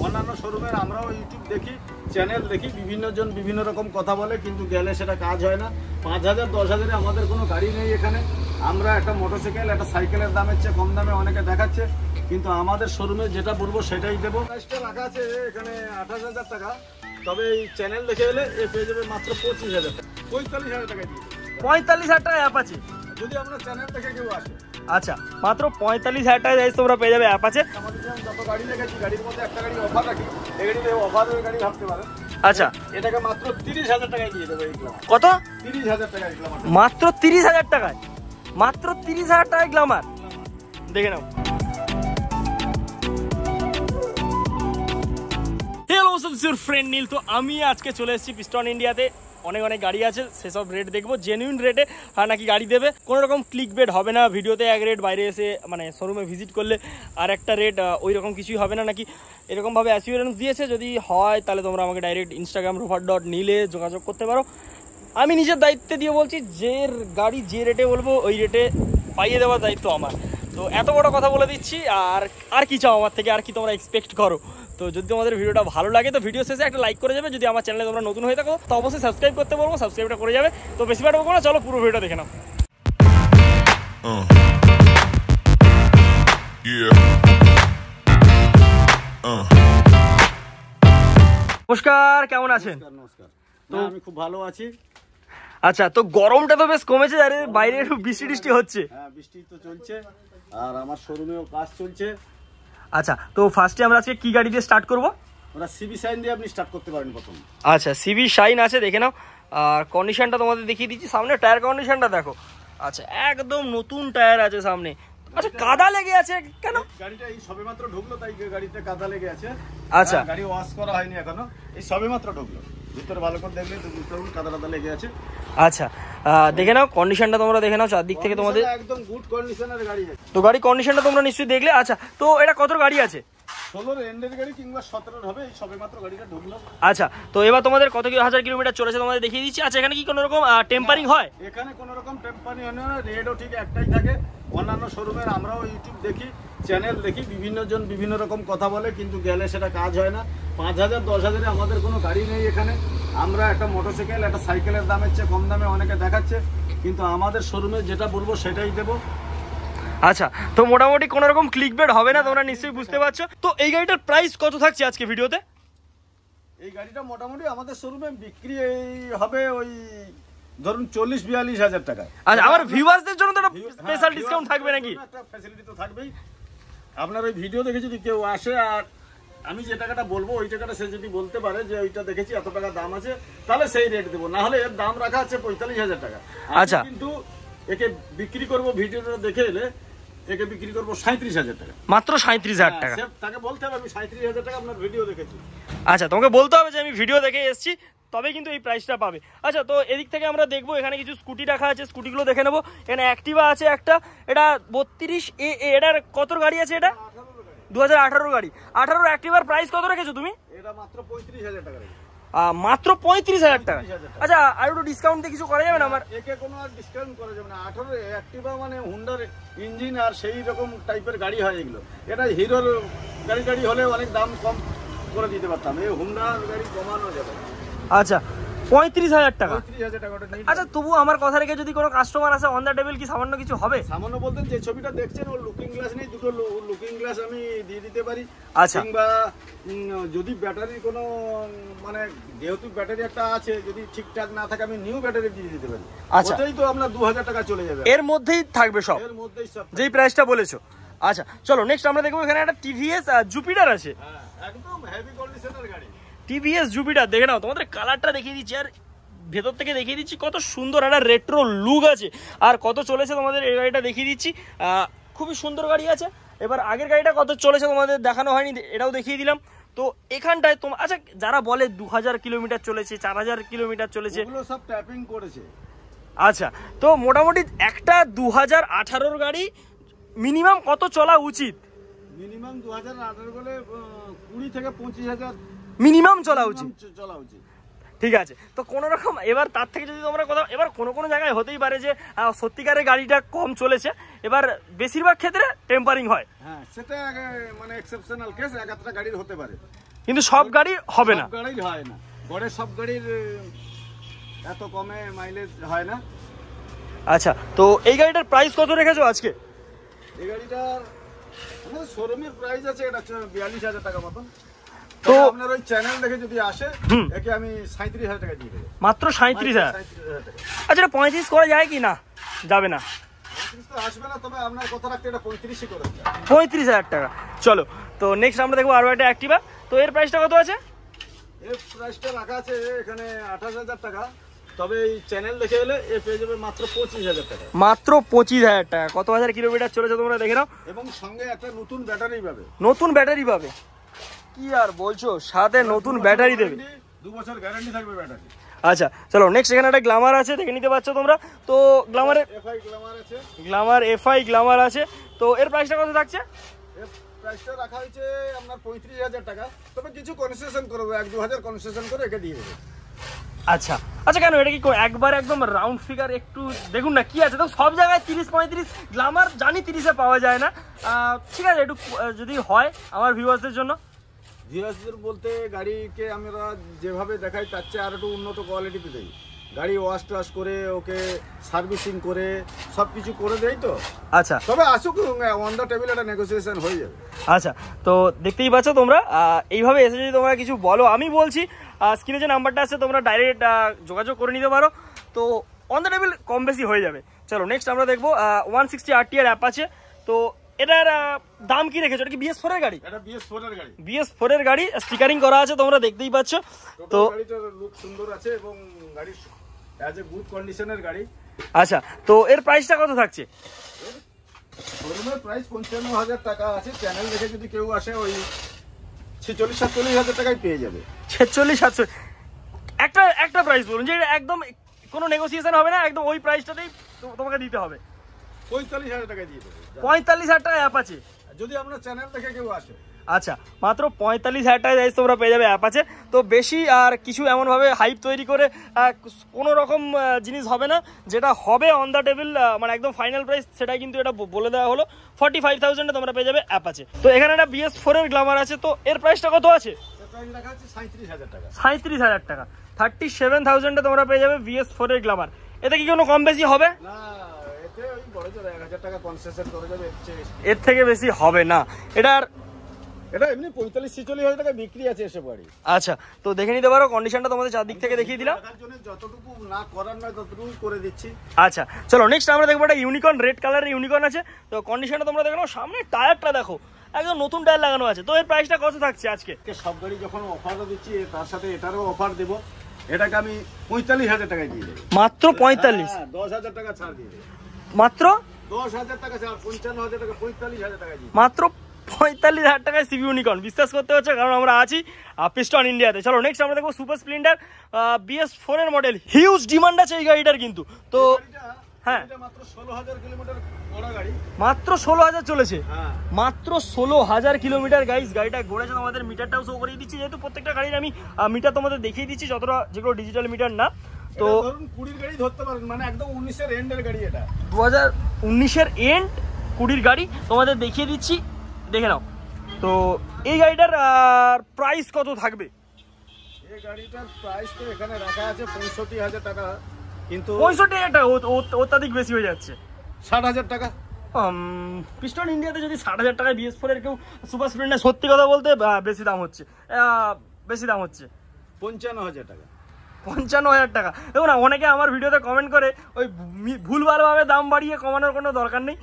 অন্যান্য শোরুমের আমরাও ইউটিউব দেখি, চ্যানেল দেখি, বিভিন্ন জন বিভিন্ন রকম কথা বলে, কিন্তু গেলে সেটা কাজ হয় না। 5,000 10,000-এ আমাদের কোনো গাড়ি নেই এখানে। আমরা একটা মোটরসাইকেল একটা সাইকেলের দামের চেয়ে কম দামে অনেকে দেখাচ্ছে, কিন্তু আমাদের শোরুমে যেটা বলবো সেটাই দেবো। প্রাইসটা রাখা আছে এখানে 28,000 টাকা, তবে এই চ্যানেল দেখে এলে এ পেয়ে যাবে মাত্র 25,000 টাকা, 45,000 টাকা দিয়ে। 45,000 টাকা অ্যাপাচি যদি আমরা চ্যানেল দেখে কেউ আসে। আচ্ছা, মাত্র 45,000 টাকা গাইস তোমরা পেয়ে যাবে অ্যাপাচি। আমাদের যত গাড়ি দেখেছি গাড়ির মধ্যে একটা গাড়ি অফার রাখি, এই গাড়িতে অফারের গাড়ি ভাবতে পারেন। আচ্ছা, এটাকে মাত্র 30,000 টাকায় দিয়ে দেবো। এই গ্লামার কত? 30,000 টাকা। এই গ্লামার মাত্র 30,000 টাকায়, মাত্র 30,000 টাকায় গ্লামার। দেখে নাও। হ্যালো ইউর ফ্রেন্ড নীল। তো আমি আজকে চলে এসেছি পিস্টন ইন্ডিয়াতে। অনেক অনেক গাড়ি আছে, সেসব রেট দেখবো, জেনুইন রেটে নাকি গাড়ি দেবে। কোনো রকম ক্লিক বেট হবে না, ভিডিওতে এক রেট, বাইরে এসে মানে শোরুমে ভিজিট করলে আর একটা রেট, ওই রকম কিছুই হবে না নাকি এরকমভাবে অ্যাসিওরেন্স দিয়েছে। যদি হয় তাহলে তোমরা আমাকে ডাইরেক্ট ইনস্টাগ্রাম rofat.nil-এ যোগাযোগ করতে পারো। আমি নিজের দায়িত্বে দিয়ে বলছি, যে গাড়ি যে রেটে বলবো ওই রেটে পাইয়ে দেওয়ার দায়িত্ব আমার। তো এত বড় কথা বলে দিচ্ছি, আর কি চাও আমার থেকে, আর কি তোমরা এক্সপেক্ট করো। তো যদি তোমাদের ভিডিওটা ভালো লাগে তো ভিডিও শেষে একটা লাইক করে যাবে। যদি আমার চ্যানেলে তোমরা নতুন হয়ে থাকো তো অবশ্যই সাবস্ক্রাইব করতে বলবো, সাবস্ক্রাইবটা করে যাবে। তো বেশি বার বলবো না, চলো পুরো ভিডিওটা দেখে নাও। নমস্কার, কেমন আছেন? নমস্কার। তো আমি খুব ভালো আছি। আচ্ছা, তো গরমটা তো বেশ কমেছে, আরে বাইরে একটু বৃষ্টি টিষ্টি হচ্ছে। হ্যাঁ, বৃষ্টি তো চলছে আর আমার শোরুমেও কাজ চলছে। আচ্ছা, তো ফার্স্টে আমরা আজকে কি গাড়ি দিয়ে স্টার্ট করবো? ওরা সিবি শাইন দিয়ে আপনি স্টার্ট করতে পারেন প্রথম। আচ্ছা, সিবি শাইন আছে, দেখে নাও। আর কন্ডিশনটা তোমাদের দেখিয়ে দিচ্ছি, সামনে টায়ার কন্ডিশনটা দেখো। আচ্ছা, একদম নতুন টায়ার আছে সামনে। আচ্ছা, কাদা লেগে আছে কেন? গাড়িটা এই সবেমাত্র ঢুকলো, তাই গাড়িতে কাদা লেগে আছে। আচ্ছা, গাড়ি ওয়াশ করা হয়নি এখনো, এই সবেমাত্র ঢুকলো। ভিতরে ভালো করে দেখলে তো বুঝতে পারবেন কাদা টাদা লেগে আছে। আচ্ছা, দেখে নাও কন্ডিশনটা, তোমরা দেখে নাও চারদিক থেকে তোমাদের একদম গুড কন্ডিশনের গাড়ি আছে। তো গাড়ি কন্ডিশনটা তোমরা নিশ্চয়ই দেখলে। আচ্ছা, তো এটা কত গাড়ি আছে? 16 এন্ডের গাড়ি কিংবা 17 হবে, এই সবেমাত্র গাড়িটা ঢুকলো। আচ্ছা, তো এবার তোমাদের কত হাজার কিলোমিটার চলেছে তোমাদের দেখিয়ে দিচ্ছি। আচ্ছা, এখানে কি কোনো রকম টেম্পারিং হয়? এখানে কোনো রকম টেম্পারিং হয় না, রেটও ঠিক একটাই থাকে। অন্যান্য শোরুমের আমরাও ইউটিউব দেখি, চ্যানেল দেখি, বিভিন্ন জন বিভিন্ন রকম কথা বলে, কিন্তু গেলে সেটা কাজ হয় না। 5,000 10,000-এ আমাদের কোনো গাড়ি নেই এখানে। আমরা একটা মোটরসাইকেল একটা সাইকেলের দামের চেয়ে কম দামে অনেকে দেখাচ্ছে, কিন্তু আমাদের শোরুমে যেটা বলবো সেটাই দেবো। আচ্ছা, তো মোটামুটি কোনো রকম ক্লিক বেট হবে না, তোমরা নিশ্চয়ই বুঝতে পারছো। তো এই গাড়িটার প্রাইস কত থাকছে আজকে ভিডিওতে? এই গাড়িটা মোটামুটি আমাদের শোরুমে বিক্রি হবে ওই ধরুন 40-42 হাজার টাকা। আচ্ছা, আমার ভিউয়ার্সদের জন্য তো একটা স্পেশাল ডিসকাউন্ট থাকবে নাকি? একটা ফ্যাসিলিটি তো থাকবেই। আপনার ওই ভিডিও দেখে যদি কেউ আসে আর আমি যে টাকাটা বলবো ওই টাকাটা সে যদি বলতে পারে যে ওইটা দেখেছি এত টাকা দাম আছে, তাহলে সেই রেট দেবো। না হলে এর দাম রাখা আছে 45,000 টাকা। আচ্ছা, কিন্তু একে বিক্রি করবো, ভিডিওটা দেখে এলে একে বিক্রি করবো 37,000 টাকা। মাত্র 37,000 টাকা? তাকে বলতে হবে আমি 37,000 টাকা আপনার ভিডিও দেখেছি। আচ্ছা, তোমাকে বলতে হবে যে আমি ভিডিও দেখে এসেছি, তবে কিন্তু এই প্রাইসটা পাবে। আচ্ছা, তো এদিক থেকে আমরা দেখবো, এখানে কিছু স্কুটি রাখা আছে, স্কুটিগুলো দেখে নেবো। এখানে অ্যাক্টিভা আছে একটা, এটা 32A, এটার কত গাড়ি আছে? এটা 2018 গাড়ি। 18 অ্যাক্টিভার প্রাইস কত রেখেছো তুমি? এটা মাত্র 35,000 টাকা। মাত্র 35,000 টাকা? আচ্ছা, আর একটু ডিসকাউন্ট দিয়ে কিছু করা যাবে না? আমার একে কোনো আর ডিসকাউন্ট করা যাবে না। 18 অ্যাক্টিভা মানে হুন্ডার ইঞ্জিন আর সেই রকম টাইপের গাড়ি হয় এগুলো। এটা হিরোর গাড়ি হলে অনেক দাম কম করে দিতে পারতাম, এই হুন্ডার গাড়ি কমানো যাবে। আচ্ছা, 35,000 টাকা? 35,000 টাকা। আচ্ছা, তবু আমার কথা রেখে যদি কোনো কাস্টমার আসে অন দ্য টেবিল কি সামান্য কিছু হবে? সামান্য বলতে যে ছবিটা দেখছেন ওর লুকিং গ্লাস নেই, দুটো লুকিং গ্লাস আমি দিয়ে দিতে পারি। আচ্ছা, কিংবা যদি ব্যাটারির কোনো মানে যেহেতু ব্যাটারি একটা আছে, যদি ঠিকঠাক না থাকে আমি নিউ ব্যাটারি দিয়ে দিতে পারি। আচ্ছা, ওটাই তো আপনার 2,000 টাকা চলে যাবে। এর মধ্যেই থাকবে সব? এর মধ্যেই সব, যেই প্রাইসটা বলেছো। আচ্ছা, চলো নেক্সট আমরা দেখবো। এখানে একটা টিভিএস জুপিটার আছে। হ্যাঁ, একদম হেভি কন্ডিশনের গাড়ি। টিভিএস জুপিটার দেখে নাও, তোমাদের কালারটা দেখিয়ে দিচ্ছি আর ভেতর থেকে দেখিয়ে দিচ্ছি কত সুন্দর একটা রেট্রো লুক আছে। আর কত চলেছে তোমাদের এই গাড়িটা দেখিয়ে দিচ্ছি, খুবই সুন্দর গাড়ি আছে। এবার আগের গাড়িটা কত চলেছে তোমাদের দেখানো হয়নি, এটাও দেখিয়ে দিলাম। তো এখানটায় তোমার আচ্ছা, যারা বলে 2000 কিলোমিটার চলেছে, 4000 কিলোমিটার চলেছে, ওগুলো সব ট্যাপিং করেছে। আচ্ছা, তো মোটামুটি একটা 2018 গাড়ি মিনিমাম কত চলা উচিত? মিনিমাম 2018 বলে 20 থেকে 25,000 মিনিমাম চলা উচিত। ঠিক আছে, তো কোনো রকম এবার তার থেকে যদি তোমরা কোথাও, এবার কোনো কোনো জায়গায় হতেই পারে যে সত্যিকারের গাড়িটা কম চলেছে, এবার বেশিরভাগ ক্ষেত্রে টেম্পারিং হয়। হ্যাঁ, সেটা মানে এক্সেপশনাল কেস, এক একটা গাড়ির হতে পারে। কিন্তু সব গাড়ি হবে না, সব গাড়ির হয় না, গড়ে সব গাড়ির এত কমে মাইলেজ হয় না। আচ্ছা, তো এই গাড়িটার প্রাইস কত রেখেছো আজকে? এই গাড়িটার আমাদের শোরুমের প্রাইস আছে এটা 42,000 টাকা মতন। তো তো আপনার ওই চ্যানেল দেখে যদি আসে একে আমি 37,000 টাকা দিয়ে দেবো। মাত্র 37,000? 37,000 টাকা। আচ্ছা, এটা 35 করা যায় কি না? যাবে না, 35 তো আসবে না, তবে আপনার কথা রাখতে এটা 35ই করে দেবে। 35,000 টাকা। চলো, তো নেক্সট আমরা দেখবো আরো একটা অ্যাক্টিভা। তো এর প্রাইসটা কত আছে? এর প্রাইসটা রাখা আছে এখানে 28,000 টাকা, তবে এই চ্যানেল দেখে এলে এ পেয়ে যাবে মাত্র 25,000 টাকা। মাত্র 25,000 টাকা। কত হাজার কিলোমিটার চলেছে তোমরা দেখে নাও, এবং সঙ্গে একটা নতুন ব্যাটারি পাবে। নতুন ব্যাটারি পাবে? কি আর বলছো, সাথে নতুন ব্যাটারি দেবে? 2 বছর গ্যারান্টি থাকবে ব্যাটারি। আচ্ছা চলো, নেক্সট এখানে একটা গ্ল্যামার আছে, দেখে নিতে পারছো তোমরা। তো গ্ল্যামারের এফআই গ্ল্যামার আছে, এফআই গ্ল্যামার আছে। তো এর প্রাইসটা কত থাকছে? এর প্রাইসটা রাখা হয়েছে আপনার 35,000 টাকা, তবে কিছু কনসেশন করবে, 1-2 হাজার কনসেশন করে একে দিয়ে দেবে। আচ্ছা আচ্ছা, কেন এটা কি একবার একদম রাউন্ড ফিগার? একটু দেখুন না কি আছে। তো সব জায়গায় 30-35 গ্ল্যামার জানি 30-এ পাওয়া যায় না। ঠিক আছে, একটু যদি হয় আমার ভিউয়ার্সদের জন্য। ভিউয়ার্সদের বলতে গাড়িকে আমরা যেভাবে দেখাই তার চেয়ে আর একটু উন্নত কোয়ালিটিতে দেই। গাড়ি ওয়াশ টাশ করে ওকে সার্ভিসিং করে সব কিছু করে দেই। তো আচ্ছা, তবে আসুক, অন দ্য টেবিল একটা নেগোসিয়েশন হয়ে যাবে। আচ্ছা, তো দেখতেই পাচ্ছ তোমরা, এইভাবে এসে যদি তোমরা কিছু বলো, আমি বলছি স্ক্রিনে যে নাম্বারটা আছে তোমরা ডাইরেক্ট যোগাযোগ করে নিতে পারো। তো অন দ্য টেবিল কম বেশি হয়ে যাবে। চলো নেক্সট আমরা দেখবো 160 RTR অ্যাপ আছে। তো এটার দাম কি রেখেছো? এটা কি BS4 এর গাড়ি? এটা BS4 এর গাড়ি। BS4 এর গাড়ি, স্টিকারিং করা আছে তোমরা দেখতেই পাচ্ছ। তো গাড়িটার লুক সুন্দর আছে এবং গাড়ি অ্যাজ এ গুড কন্ডিশনের গাড়ি। আচ্ছা, তো এর প্রাইসটা কত থাকছে? শোরুমের প্রাইস 55,000 টাকা আছে। চ্যানেল দেখে যদি কেউ আসে ওই 46-47,000 টাকায় পেয়ে যাবে। 46-47? একটা প্রাইস বলুন যে একদম কোনো নেগোসিয়েশন হবে না, একদম ওই প্রাইসটাতেই তোমাকে দিতে হবে। 45,000 টাকায় দিয়ে দেবে। 45,000 টাকা অ্যাপ আছে যদি আপনার চ্যানেল দেখে কেউ আসে। আচ্ছা, মাত্র 45,000 টাকা গাইস তোমরা পেয়ে যাবে অ্যাপ আছে। তো বেশি আর কিছু এমনভাবে হাইপ তৈরি করে কোনো রকম জিনিস হবে না। যেটা হবে অন দ্য টেবিল, মানে একদম ফাইনাল প্রাইস, সেটাই কিন্তু এটা বলে দেওয়া হলো। 45,000-এ তোমরা পেয়ে যাবে অ্যাপ আছে। তো এখানে একটা BS4 এর গ্ল্যামার আছে। তো এর প্রাইসটা কত আছে? প্রাইস রাখা আছে 37,000 টাকা। 37,000 টাকা। 37,000-এ তোমরা পেয়ে যাবে BS4 এর গ্ল্যামার। এতে কি কোনো কম বেশি হবে? না, এতে ওই বড় জোর 1,000 টাকা কনসেশন করে যাবে। এর থেকে বেশি হবে না। এটা এমনি 45-46,000 টাকা বিক্রি আছে এসব গাড়ি। আচ্ছা, তো দেখে নিতে পারো, কন্ডিশনটা তোমাদের চারদিক থেকে দেখিয়ে দিলাম। তার জন্য যতটুকু না করার নয় ততটুকু করে দিচ্ছি। আচ্ছা চলো, নেক্সট আমরা দেখবো একটা ইউনিকর্ন, রেড কালারের ইউনিকর্ন আছে। তো কন্ডিশনটা তোমরা দেখো, সামনে টায়ারটা দেখো, একদম নতুন টায়ার লাগানো আছে। তো এর প্রাইসটা কত থাকছে আজকে? সব গাড়ি যখন অফারও দিচ্ছি তার সাথে এটারও অফার দেবো। এটাকে আমি 45,000 টাকায় দিয়ে দেবো। মাত্র 45? 10,000 টাকা ছাড় দিয়ে দেবো। মাত্র 10,000 টাকা ছাড়, 55,000 টাকা, 45,000 টাকায় দিয়ে। মাত্র 45,000 টাকায় সিবি ইউনিকর্ন। বিশ্বাস করতে হচ্ছে, কারণ আমরা আছি পিস্টন ইন্ডিয়াতে। চলো নেক্সট আমরা দেখবো সুপার স্প্লেন্ডার BS4 এর মডেল। হিউজ ডিমান্ড আছে এই গাড়িটার কিন্তু। তো হ্যাঁ, মাত্র 16,000 কিলোমিটার বড় গাড়ি, মাত্র 16,000 চলেছে। হ্যাঁ মাত্র 16,000 কিলোমিটার গাইস গাড়িটা ঘুরেছে। তোমাদের মিটারটাও শো করিয়ে দিচ্ছি, যেহেতু প্রত্যেকটা গাড়ির আমি মিটার তোমাদের দেখিয়ে দিচ্ছি, যতটা যেগুলো ডিজিটাল মিটার না। তো ধরুন 20 গাড়ি ধরতে পারেন, মানে একদম 19-এর এন্ডের গাড়ি। এটা 2019-এর এন্ড, 20 গাড়ি তোমাদের দেখিয়ে দিচ্ছি, দেখে নাও। তো এই গাড়িটার প্রাইস কত থাকবে? এই গাড়িটার প্রাইস তো এখানে রাখা আছে 65,000 টাকা, কিন্তু 65 এটা অত্যাধিক বেশি হয়ে যাচ্ছে। 60,000 টাকা। পিস্টন ইন্ডিয়াতে যদি 60,000 টাকায় BS4 এর কেউ সুপার স্প্লেন্ডার, সত্যি কথা বলতে বেশি দাম হচ্ছে, বেশি দাম হচ্ছে। 55,000 টাকা। 55,000 টাকা। দেখো না, অনেকে আমার ভিডিওতে কমেন্ট করে, ওই ভুলভালভাবে দাম বাড়িয়ে কমানোর কোনো দরকার নেই।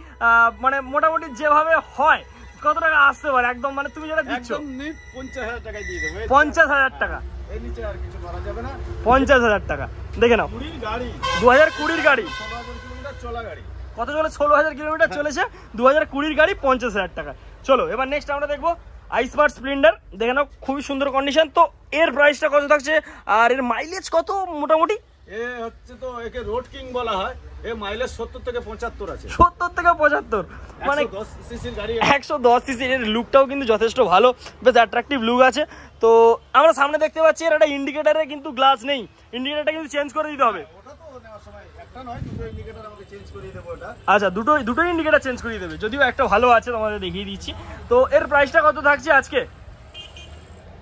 মানে মোটামুটি যেভাবে হয়, কত টাকা আসতে পারে একদম, মানে তুমি যেটা দিচ্ছ একদম 50,000 টাকায় দিয়ে দেবো। 50,000 টাকা। এর নিচে আর কিছু করা যাবে না। 50,000 টাকা। দেখে নাও, 20 গাড়ি, 2020 গাড়ি, 16,000 কিলোমিটার চলা গাড়ি। কত চলে? 16,000 কিলোমিটার চলেছে। 2020 গাড়ি, 50,000 টাকা। চলো এবার নেক্সট আমরা দেখবো আইস্মার্ট স্প্লেন্ডার। দেখে নাও, খুবই সুন্দর কন্ডিশন। তো এর প্রাইসটা কত থাকছে আর এর মাইলেজ কত মোটামুটি? এ হচ্ছে তো একে রোড কিং বলা হয়। এ মাইলেজ 70 থেকে 75 আছে। 70 থেকে 75, মানে 110 সিসির গাড়ি। 110 সিসি। এর লুকটাও কিন্তু যথেষ্ট ভালো, বেশ অ্যাট্রাকটিভ লুক আছে। তো আমরা সামনে দেখতে পাচ্ছি এর একটা ইন্ডিকেটারে কিন্তু গ্লাস নেই, ইন্ডিকেটারটা কিন্তু চেঞ্জ করে দিতে হবে। ওটা তো নেওয়ার সময় একটা নয়, দুটো ইন্ডিকেটর আমাকে চেঞ্জ করিয়ে দেবো। ওটা আচ্ছা, দুটো ইন্ডিকেটার চেঞ্জ করিয়ে দেবে, যদিও একটা ভালো আছে, তোমাদের দেখিয়ে দিচ্ছি। তো এর প্রাইসটা কত থাকছে আজকে?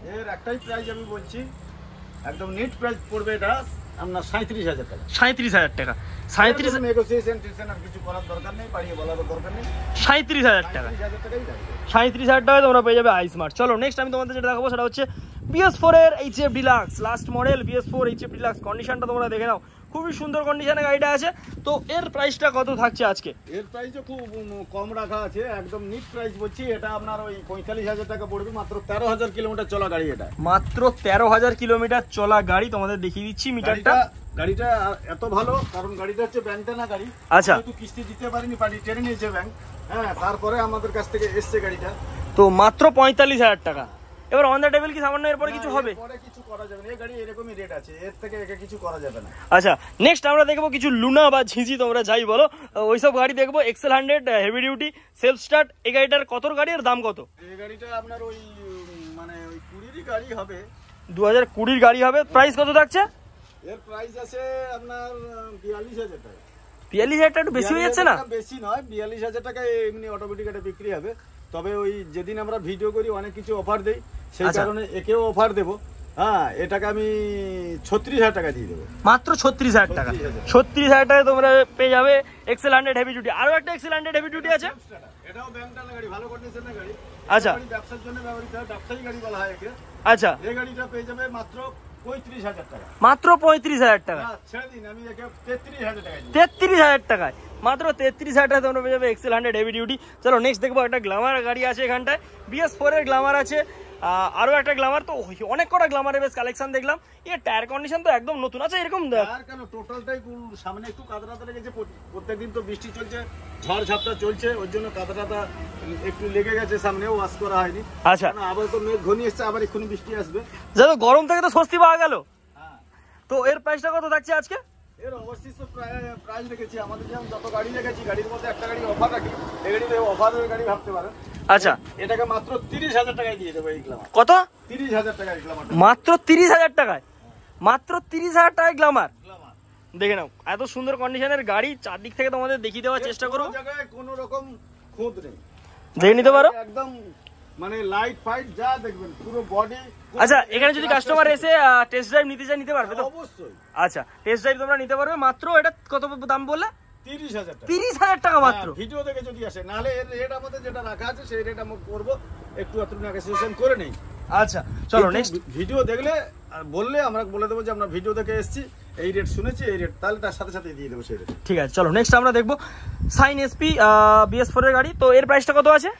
এর একটাই প্রাইস আমি বলছি, একদম নেট প্রাইস পড়বে এটা আপনার 37,000 টাকা। 37,000 টাকা। 37 নেগোসিয়েশন আর কিছু করার দরকার নেই, বাড়িয়ে বলার দরকার নেই। 37,000 টাকা। 37,000 টাকাই যাবে। 37,000 টাকায় তোমরা পেয়ে যাবে আইসমার্ট। চলো নেক্সট আমি তোমাদের যেটা দেখাবো সেটা হচ্ছে BS4 এর HF deluxe, last model BS4 HF deluxe. কন্ডিশনটা তোমরা দেখে নাও, খুবই সুন্দর কন্ডিশনে গাড়িটা আছে। তো এর প্রাইসটা কত থাকছে আজকে? এর প্রাইসও খুব কম রাখা আছে, একদম নিট প্রাইস বলছি। এটা আপনার ওই 45,000 টাকা পড়বে, মাত্র 13,000 কিলোমিটার চলা গাড়ি। এটা মাত্র 13,000 কিলোমিটার চলা গাড়ি, তোমাদের দেখিয়ে দিচ্ছি মিটারটা। গাড়িটা এত ভালো, কারণ গাড়িটা হচ্ছে ব্যাংক টানা গাড়ি। আচ্ছা, কিন্তু কিস্তি দিতে পারিনি, পার্টি টেনে নিয়েছে ব্যাংক। হ্যাঁ, তারপরে আমাদের কাছ থেকে এসছে গাড়িটা। তো মাত্র 45,000 টাকা। এবার অন দ্য টেবিল কি সামান্য এরপরে কিছু হবে? পরে কিছু করা যাবে না, এই গাড়ি এরকমই রেট আছে, এর থেকে একে কিছু করা যাবে না। আচ্ছা, নেক্সট আমরা দেখবো কিছু লুনা বা ঝিঝি, তোমরা যাই বলো, ওইসব গাড়ি দেখবো। XL 100 heavy duty self start. এই গাড়িটার কত গাড়ি, এর দাম কত? এই গাড়িটা আপনার ওই মানে ওই 20 গাড়ি হবে, 2020 গাড়ি হবে। প্রাইস কত থাকছে? এর প্রাইস আছে আপনার 42,000 টাকা। 42,000 টাকা একটু বেশি হয়ে যাচ্ছে না? বেশি নয়, 42,000 টাকা এমনি অটোমেটিক এটা বিক্রি হবে। তবে ওই যেদিন আমরা ভিডিও করি অনেক কিছু অফার দেই, সেই কারণে একেও অফার দেবো। হ্যাঁ, এটাকে আমি 36,000 টাকা দিয়ে দেবো। মাত্র 36,000 টাকা। 36,000 টাকায় তোমরা পেয়ে যাবে এক্সেল 100 হেভি ডিউটি। আরো একটা এক্সেল 100 হেভি ডিউটি আছে, এটাও ব্যাংক টানা গাড়ি, ভালো কন্ডিশনের গাড়ি। আচ্ছা, ব্যবসার জন্য ব্যবহৃত হয়, ব্যবসায়ী গাড়ি বলা হয় একে। আচ্ছা, এই গাড়িটা পেয়ে যাবে মাত্র 35,000 টাকা। মাত্র 35,000 টাকা। ছেড়ে দিন, আমি একে 33,000 টাকা দিই। 33,000 টাকায়, মাত্র 33,000 টাকা তোমরা পেয়ে যাবে এক্সেল 100 হেভি ডিউটি। চলো নেক্সট দেখবো একটা গ্ল্যামার গাড়ি আছে এখানটায়। BS4 এর গ্ল্যামার আছে, আরো একটা গ্ল্যামার। তো অনেক কটা গ্ল্যামারের বেশ কালেকশন দেখলাম। এর টায়ার কন্ডিশন তো একদম নতুন আছে এরকম। আর কেন, টোটালটাই সামনে একটু কাদরাতে লেগেছে, প্রত্যেকদিন তো বৃষ্টি চলছে, ঝড় ঝাপটা চলছে, ওর জন্য কাদরাটা একটু লেগে গেছে, সামনেও ওয়াশ করা হয়নি। আচ্ছা, আবার তো মেঘ ঘনিয়ে এসছে, আবার এক্ষুনি বৃষ্টি আসবে। যাতে গরম থেকে তো স্বস্তি পাওয়া গেল। হ্যাঁ, তো এর প্রাইসটা কত থাকছে আজকে? এর অবশ্যই তো প্রাইস রেখেছি আমাদের, যেমন যত গাড়ি রেখেছি গাড়ির মধ্যে একটা গাড়ি অফার রাখি। এই গাড়িতে অফারের গাড়ি ভাবতে পারেন। আচ্ছা, এটাকে মাত্র 30,000 টাকায় দিয়ে দেবো এই গ্ল্যামার। কত? 30,000 টাকা এই গ্ল্যামার। মাত্র 30,000 টাকায়, মাত্র 30,000 টাকায় গ্ল্যামার। দেখে নাও, এত সুন্দর কন্ডিশনের গাড়ি, চারদিক থেকে তোমাদের দেখিয়ে দেওয়ার চেষ্টা করো। জায়গায় কোনো রকম খুঁত নেই, দেখে নিতে পারো একদম মানে লাইট ফাইট যা দেখবেন, পুরো বডি। আচ্ছা, এখানে যদি কাস্টমার এসে টেস্ট ড্রাইভ নিতে চায়, নিতে পারবে তো? অবশ্যই। আচ্ছা, টেস্ট ড্রাইভ তোমরা নিতে পারবে। মাত্র এটা কত দাম বললে? 30,000 টাকা। 30,000 টাকা মাত্র। ভিডিও দেখে যদি আসে, নাহলে এর রেট আমাদের যেটা রাখা আছে সেই রেট আমরা করবো, একটু নেগোসিয়েশন করে নেই। আচ্ছা, চলো নেক্সট। ভিডিও দেখলে বললে আমরা বলে দেবো যে আমরা ভিডিও দেখে এসেছি, এই রেট শুনেছি, এই রেট, তাহলে তার সাথে সাথে দিয়ে দেবো সেই রেট। ঠিক আছে, চলো নেক্সট আমরা দেখবো সাইন SP BS4 এর গাড়ি। তো এর প্রাইসটা কত আছে?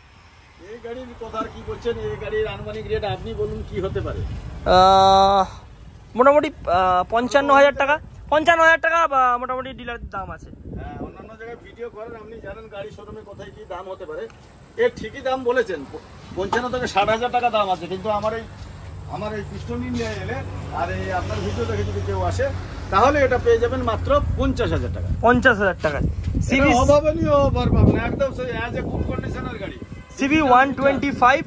এই গাড়ির কথা আর কি বলছেন, এই গাড়ির আনুমানিক রেট আপনি বলুন কি হতে পারে। মোটামুটি 55,000 টাকা। 55,000 টাকা মোটামুটি ডিলার দাম আছে। হ্যাঁ, অন্যান্য জায়গায় ভিডিও করেন, আপনি জানেন গাড়ি শোরুমে কোথায় কি দাম হতে পারে। এর ঠিকই দাম বলেছেন, 55 থেকে 60,000 টাকা দাম আছে। কিন্তু আমার এই পিস্টন ইন্ডিয়া এলে আর এই আপনার ভিডিও দেখে যদি কেউ আসে, তাহলে এটা পেয়ে যাবেন মাত্র 50,000 টাকা। 50,000 টাকায় সিবি অভাবনীয় অফার পাবেন, একদম সেই অ্যাজ এ ফুল কন্ডিশনের গাড়ি। CB 125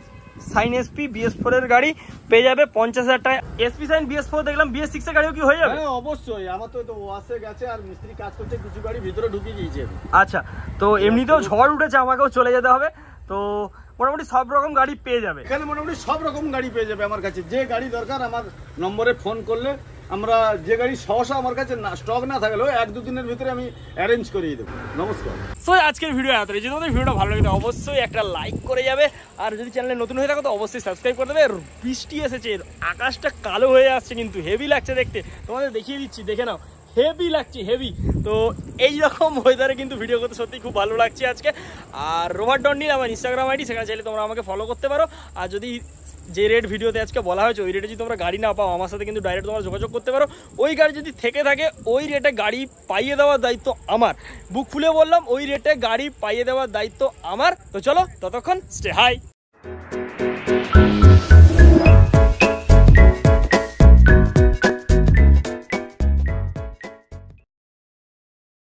সাইন SP BS4 এর গাড়ি পেয়ে যাবে 50,000 টাকা। SP সাইন BS4 দেখলাম, BS6 এর গাড়িও কি হয়ে যাবে? হ্যাঁ, অবশ্যই। আমার তো ওয়াশে গেছে আর মিস্ত্রি কাজ করছে, কিছু গাড়ি ভিতরে ঢুকিয়ে দিয়েছে। আচ্ছা, তো এমনিতেও ঝড় উঠেছে, আমাকেও চলে যেতে হবে। তো মোটামুটি সব রকম গাড়ি পেয়ে যাবে এখানে, মোটামুটি সব রকম গাড়ি পেয়ে যাবে আমার কাছে। যে গাড়ি দরকার আমার নম্বরে ফোন করলে, আমরা যে গাড়ি সহসা আমার কাছে স্টক না থাকলেও 1-2 দিনের ভিতরে আমি অ্যারেঞ্জ করিয়ে দেবো। নমস্কার। সো আজকের ভিডিও এতটাই। যদি তোমাদের ভিডিওটা ভালো লাগে অবশ্যই একটা লাইক করে যাবে, আর যদি চ্যানেলে নতুন হয়ে থাকো তো অবশ্যই সাবস্ক্রাইব করে দেবে। বৃষ্টি এসেছে, আকাশটা কালো হয়ে আসছে, কিন্তু হেভি লাগছে দেখতে। তোমাদের দেখিয়ে দিচ্ছি, দেখে নাও, হেভি লাগছে, হেভি। তো এইরকম ওয়েদারে কিন্তু ভিডিও করতে সত্যি খুব ভালো লাগছে আজকে। আর রোভার ডন্ডিল আমার ইনস্টাগ্রাম আইডি, সেখানে চাইলে তোমরা আমাকে ফলো করতে পারো। আর যদি যে রেট ভিডিওতে আজকে বলা হয়েছে ওই রেটে যদি তোমরা গাড়ি না পাও, আমার সাথে কিন্তু ডাইরেক্ট তোমরা যোগাযোগ করতে পারো। ওই গাড়ি যদি থেকে থাকে, ওই রেটে গাড়ি পাইয়ে দেওয়ার দায়িত্ব আমার। বুক ফুলে বললাম, ওই রেটে গাড়ি পাইয়ে দেওয়ার দায়িত্ব আমার। তো চলো, ততক্ষণ স্টে হাই।